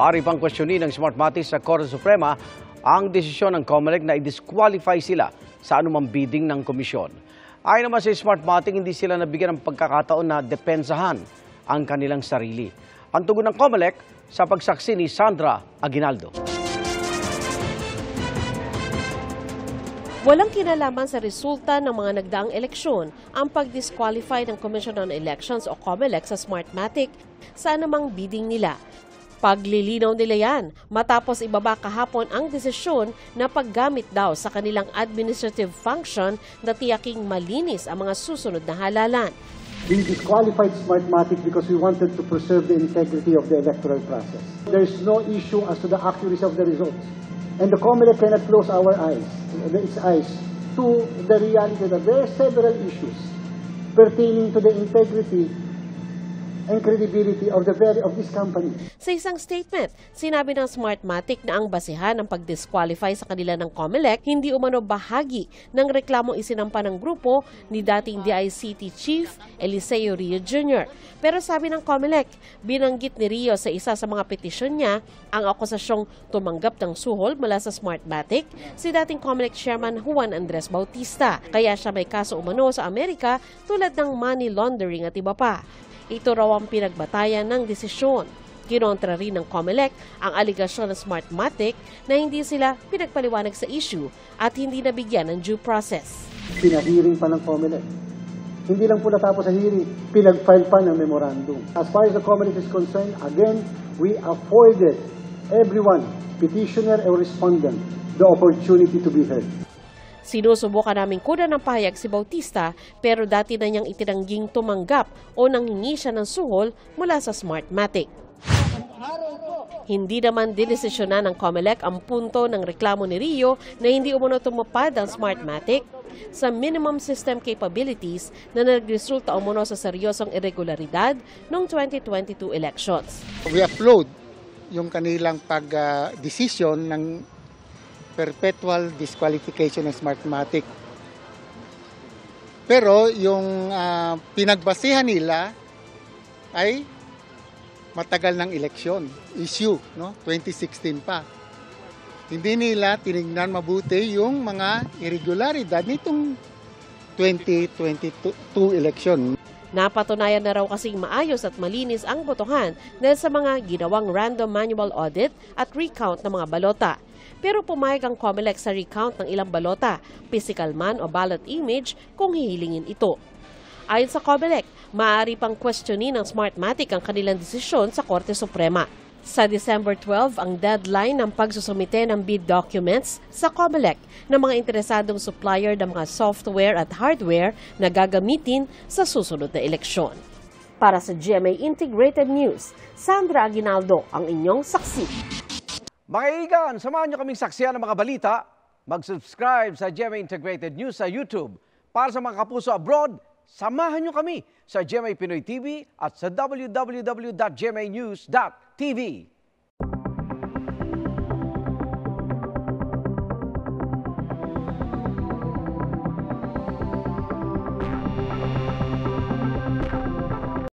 Maaari pang questionin ng Smartmatic sa Korte Suprema ang desisyon ng COMELEC na i-disqualify sila sa anumang bidding ng komisyon. Ayon naman sa Smartmatic, hindi sila nabigyan ng pagkakataon na depensahan ang kanilang sarili. Ang tugon ng COMELEC sa pagsaksi ni Sandra Aguinaldo. Walang kinalaman sa resulta ng mga nagdaang eleksyon ang pag-disqualify ng Commission on Elections o COMELEC sa Smartmatic sa anumang bidding nila. Paglilinaw nila yan matapos ibaba kahapon ang desisyon na paggamit daw sa kanilang administrative function na tiyaking malinis ang mga susunod na halalan. We disqualified Smartmatic because we wanted to preserve the integrity of the electoral process. There is no issue as to the accuracy of the results. And the COMELEC cannot close its eyes to the reality that there are several issues pertaining to the integrity and credibility of this company. Sa isang statement, sinabi ng Smartmatic na ang basihan ng pag-disqualify sa kanila ng COMELEC hindi umano bahagi ng reklamong isinampa ng grupo ni dating DICT Chief Eliseo Rio Jr. Pero sabi ng COMELEC, binanggit ni Rio sa isa sa mga petisyon niya ang akusasyong tumanggap ng suhol mula sa Smartmatic si dating COMELEC Chairman Juan Andres Bautista. Kaya siya may kaso umano sa Amerika tulad ng money laundering at iba pa. Ito raw ang pinagbatayan ng desisyon. Kinontra rin ng COMELEC ang aligasyon ng Smartmatic na hindi sila pinagpaliwanag sa issue at hindi nabigyan ng due process. Pinahiring pa ng COMELEC. Hindi lang po natapos sa hearing, pinag-file pa ng memorandum. As far as the COMELEC is concerned, again, we afforded everyone, petitioner or respondent, the opportunity to be heard. Sinusubukan naming kunan ng pahayag si Bautista pero dati na niyang itinangging tumanggap o nanghingi siya ng suhol mula sa Smartmatic. Hindi naman dinesisyonan ng COMELEC ang punto ng reklamo ni Rio na hindi umano tumupad ang Smartmatic sa minimum system capabilities na nagresulta umano sa seryosong irregularidad noong 2022 elections. We upload yung kanilang pag-desisyon ng perpetual disqualification ng Smartmatic. Pero yung pinagbasihan nila ay matagal ng eleksyon, issue, no? 2016 pa. Hindi nila tinignan mabuti yung mga irregularidad nitong 2022 eleksyon. Napatunayan na raw kasing maayos at malinis ang botohan dahil sa mga ginawang random manual audit at recount ng mga balota. Pero pumayag ang COMELEC sa recount ng ilang balota, physical man o ballot image kung hihilingin ito. Ayon sa COMELEC, maaari pang questionin ng Smartmatic ang kanilang desisyon sa Korte Suprema. Sa December 12 ang deadline ng pagsusumite ng bid documents sa COMELEC ng mga interesadong supplier ng mga software at hardware na gagamitin sa susunod na eleksyon. Para sa GMA Integrated News, Sandra Aguinaldo ang inyong saksi. Mga kaibigan, samahan nyo kaming saksiyan ng mga balita. Mag-subscribe sa GMA Integrated News sa YouTube. Para sa mga kapuso abroad, samahan nyo kami sa GMA Pinoy TV at sa www.gmanews.tv.